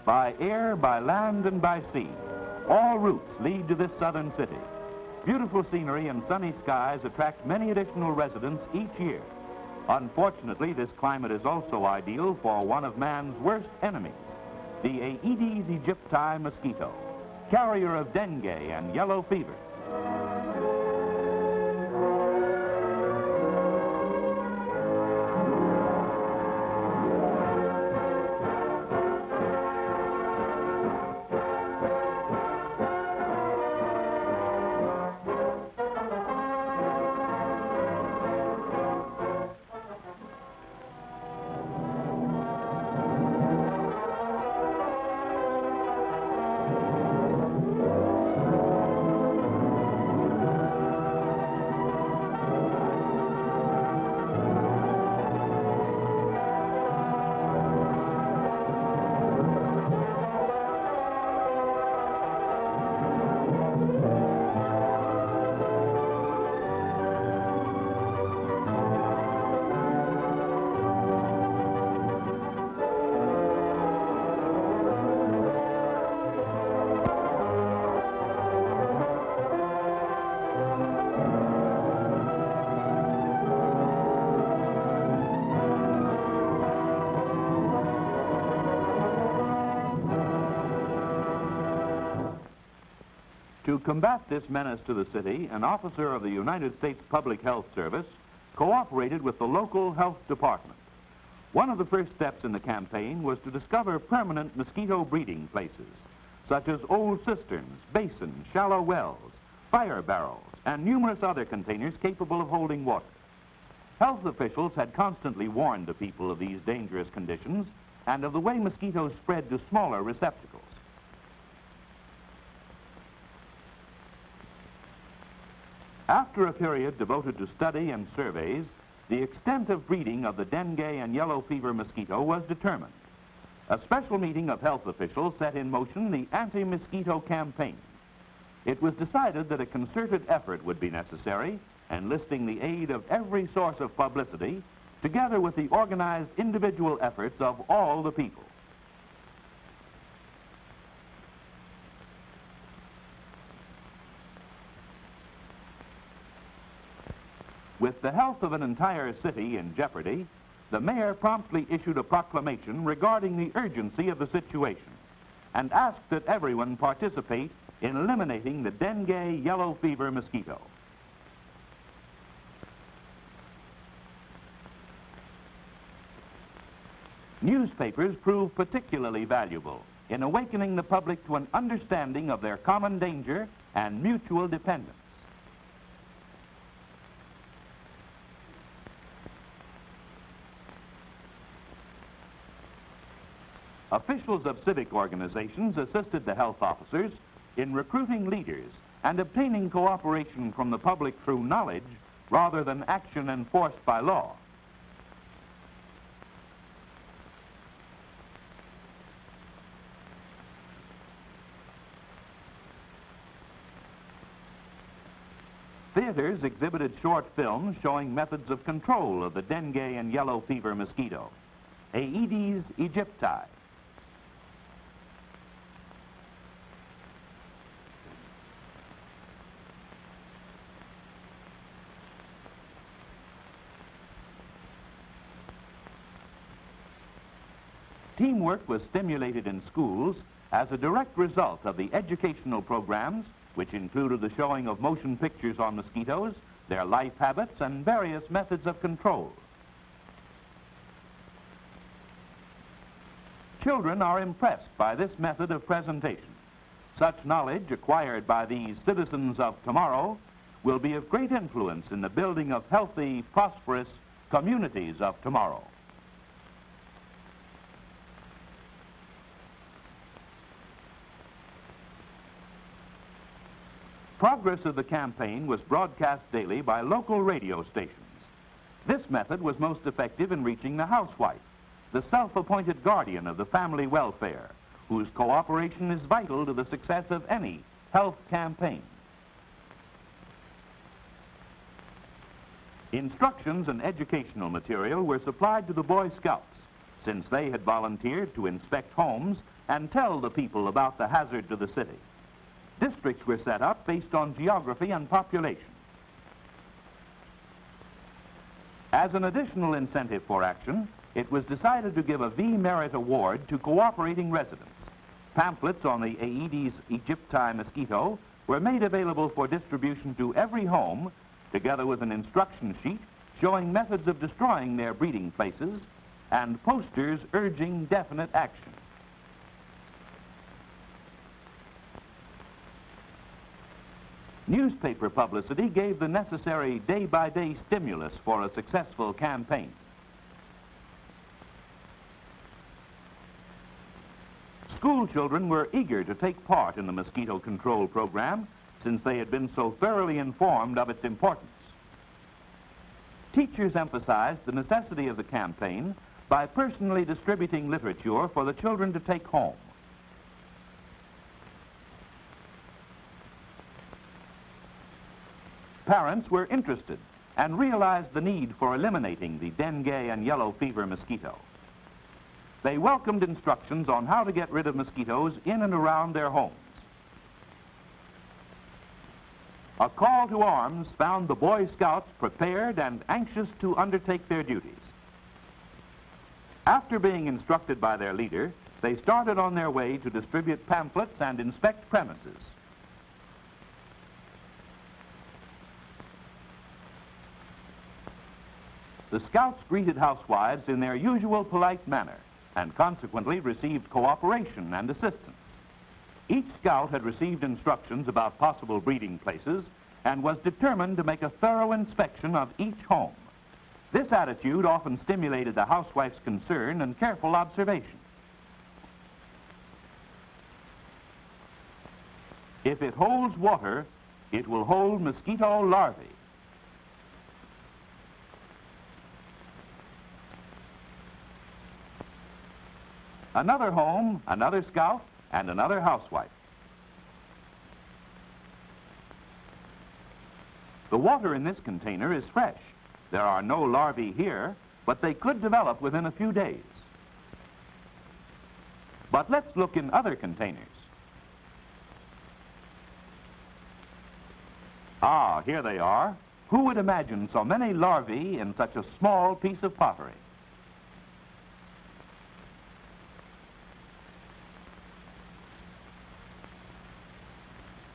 By air, by land, and by sea, all routes lead to this southern city. Beautiful scenery and sunny skies attract many additional residents each year. Unfortunately, this climate is also ideal for one of man's worst enemies, the Aedes aegypti mosquito, carrier of dengue and yellow fever. To combat this menace to the city, an officer of the United States Public Health Service cooperated with the local health department. One of the first steps in the campaign was to discover permanent mosquito breeding places, such as old cisterns, basins, shallow wells, fire barrels, and numerous other containers capable of holding water. Health officials had constantly warned the people of these dangerous conditions and of the way mosquitoes spread to smaller receptacles. After a period devoted to study and surveys, the extent of breeding of the dengue and yellow fever mosquito was determined. A special meeting of health officials set in motion the anti-mosquito campaign. It was decided that a concerted effort would be necessary, enlisting the aid of every source of publicity, together with the organized individual efforts of all the people. With the health of an entire city in jeopardy, the mayor promptly issued a proclamation regarding the urgency of the situation and asked that everyone participate in eliminating the dengue yellow fever mosquito. Newspapers proved particularly valuable in awakening the public to an understanding of their common danger and mutual dependence. Officials of civic organizations assisted the health officers in recruiting leaders and obtaining cooperation from the public through knowledge rather than action enforced by law. Theaters exhibited short films showing methods of control of the dengue and yellow fever mosquito, Aedes aegypti. Teamwork was stimulated in schools as a direct result of the educational programs, which included the showing of motion pictures on mosquitoes, their life habits, and various methods of control. Children are impressed by this method of presentation. Such knowledge acquired by these citizens of tomorrow will be of great influence in the building of healthy, prosperous communities of tomorrow. Progress of the campaign was broadcast daily by local radio stations. This method was most effective in reaching the housewife, the self-appointed guardian of the family welfare, whose cooperation is vital to the success of any health campaign. Instructions and educational material were supplied to the Boy Scouts, since they had volunteered to inspect homes and tell the people about the hazard to the city. Districts were set up based on geography and population. As an additional incentive for action, it was decided to give a V-Merit Award to cooperating residents. Pamphlets on the Aedes aegypti mosquito were made available for distribution to every home, together with an instruction sheet showing methods of destroying their breeding places and posters urging definite action. Newspaper publicity gave the necessary day-by-day stimulus for a successful campaign. School children were eager to take part in the mosquito control program since they had been so thoroughly informed of its importance. Teachers emphasized the necessity of the campaign by personally distributing literature for the children to take home. Parents were interested and realized the need for eliminating the dengue and yellow fever mosquito. They welcomed instructions on how to get rid of mosquitoes in and around their homes. A call to arms found the Boy Scouts prepared and anxious to undertake their duties. After being instructed by their leader, they started on their way to distribute pamphlets and inspect premises. The Scouts greeted housewives in their usual polite manner and consequently received cooperation and assistance. Each scout had received instructions about possible breeding places and was determined to make a thorough inspection of each home. This attitude often stimulated the housewife's concern and careful observation. If it holds water, it will hold mosquito larvae. Another home, another scout, and another housewife. The water in this container is fresh. There are no larvae here, but they could develop within a few days. But let's look in other containers. Ah, here they are. Who would imagine so many larvae in such a small piece of pottery?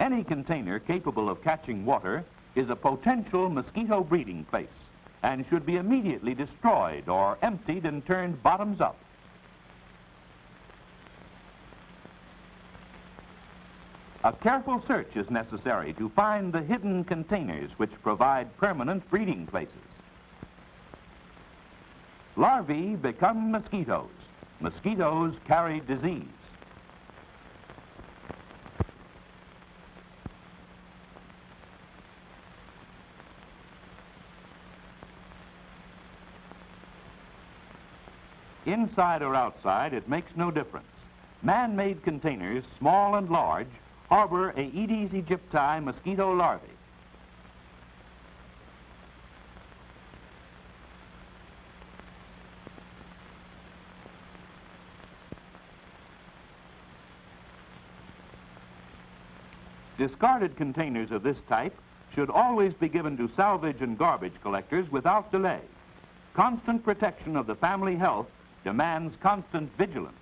Any container capable of catching water is a potential mosquito breeding place and should be immediately destroyed or emptied and turned bottoms up. A careful search is necessary to find the hidden containers which provide permanent breeding places. Larvae become mosquitoes. Mosquitoes carry disease. Inside or outside, it makes no difference. Man-made containers, small and large, harbor Aedes aegypti mosquito larvae. Discarded containers of this type should always be given to salvage and garbage collectors without delay. Constant protection of the family health demands constant vigilance.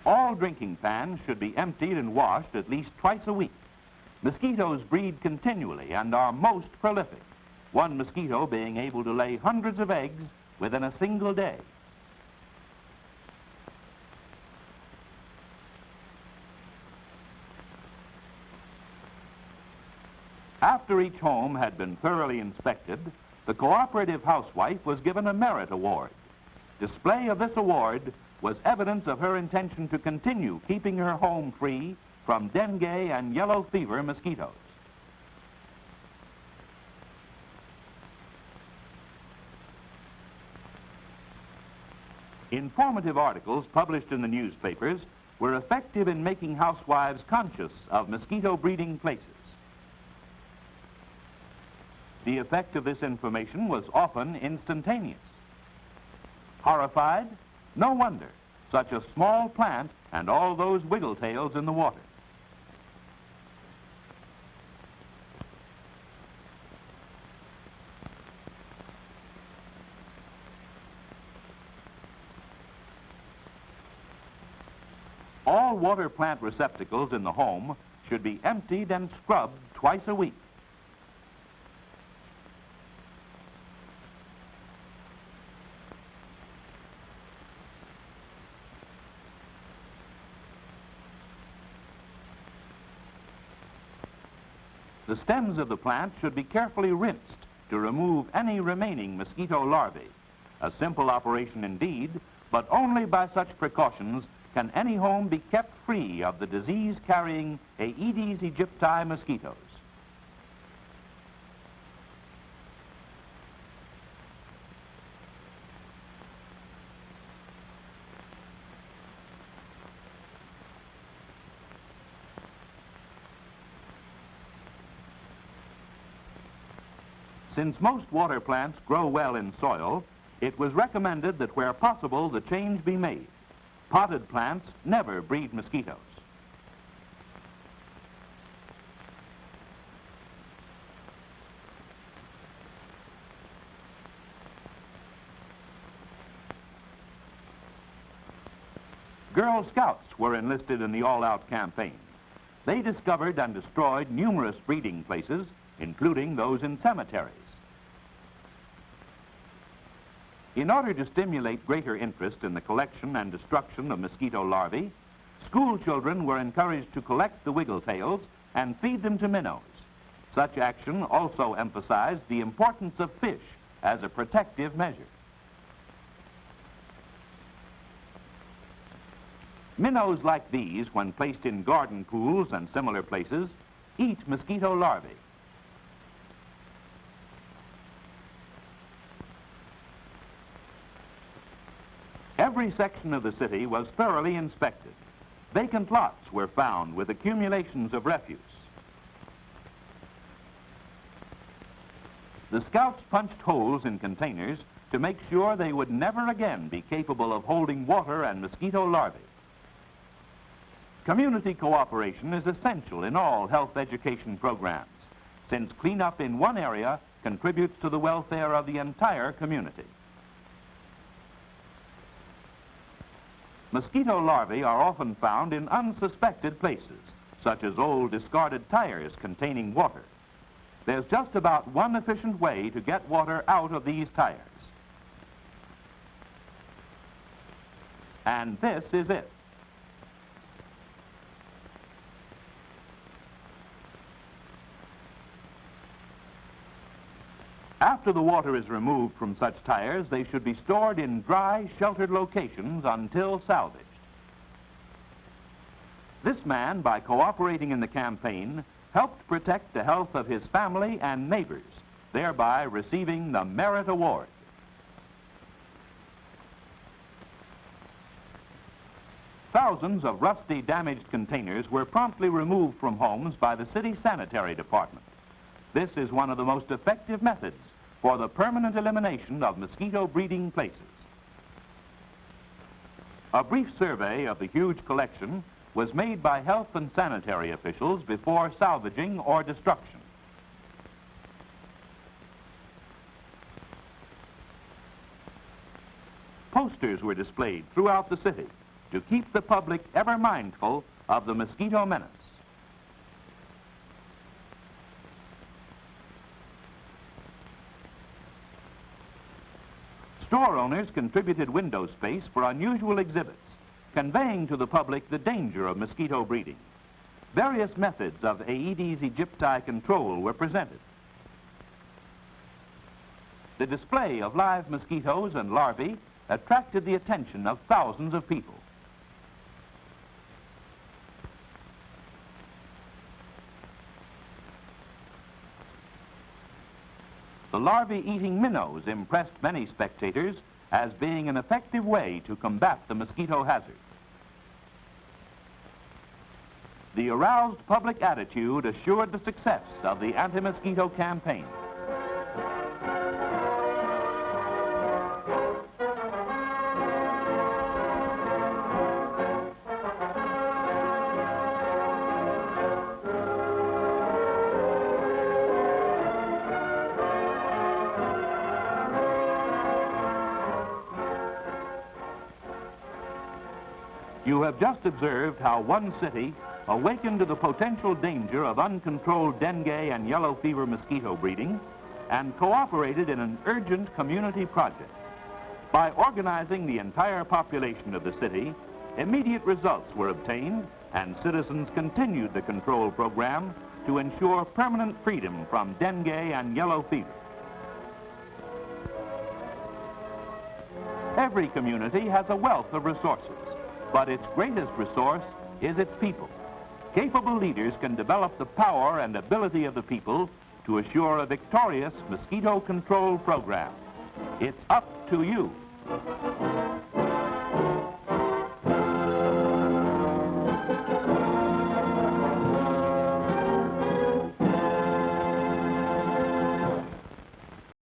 All drinking pans should be emptied and washed at least twice a week. Mosquitoes breed continually and are most prolific, one mosquito being able to lay hundreds of eggs within a single day. After each home had been thoroughly inspected, the cooperative housewife was given a merit award. Display of this award was evidence of her intention to continue keeping her home free from dengue and yellow fever mosquitoes. Informative articles published in the newspapers were effective in making housewives conscious of mosquito breeding places. The effect of this information was often instantaneous. Horrified? No wonder. Such a small plant and all those wiggle tails in the water. All water plant receptacles in the home should be emptied and scrubbed twice a week. The stems of the plant should be carefully rinsed to remove any remaining mosquito larvae. A simple operation indeed, but only by such precautions can any home be kept free of the disease-carrying Aedes aegypti mosquitoes. Since most water plants grow well in soil, it was recommended that where possible the change be made. Potted plants never breed mosquitoes. Girl Scouts were enlisted in the all-out campaign. They discovered and destroyed numerous breeding places, including those in cemeteries. In order to stimulate greater interest in the collection and destruction of mosquito larvae, school children were encouraged to collect the wiggle tails and feed them to minnows. Such action also emphasized the importance of fish as a protective measure. Minnows like these, when placed in garden pools and similar places, eat mosquito larvae. Every section of the city was thoroughly inspected. Vacant lots were found with accumulations of refuse. The scouts punched holes in containers to make sure they would never again be capable of holding water and mosquito larvae. Community cooperation is essential in all health education programs, since cleanup in one area contributes to the welfare of the entire community. Mosquito larvae are often found in unsuspected places, such as old discarded tires containing water. There's just about one efficient way to get water out of these tires. And this is it. After the water is removed from such tires, they should be stored in dry, sheltered locations until salvaged. This man, by cooperating in the campaign, helped protect the health of his family and neighbors, thereby receiving the Merit Award. Thousands of rusty, damaged containers were promptly removed from homes by the city sanitary department. This is one of the most effective methods for the permanent elimination of mosquito breeding places. A brief survey of the huge collection was made by health and sanitary officials before salvaging or destruction. Posters were displayed throughout the city to keep the public ever mindful of the mosquito menace. Store owners contributed window space for unusual exhibits, conveying to the public the danger of mosquito breeding. Various methods of Aedes aegypti control were presented. The display of live mosquitoes and larvae attracted the attention of thousands of people. The larvae-eating minnows impressed many spectators as being an effective way to combat the mosquito hazard. the aroused public attitude assured the success of the anti-mosquito campaign. You have just observed how one city awakened to the potential danger of uncontrolled dengue and yellow fever mosquito breeding and cooperated in an urgent community project. By organizing the entire population of the city, immediate results were obtained and citizens continued the control program to ensure permanent freedom from dengue and yellow fever. Every community has a wealth of resources, but its greatest resource is its people. Capable leaders can develop the power and ability of the people to assure a victorious mosquito control program. It's up to you.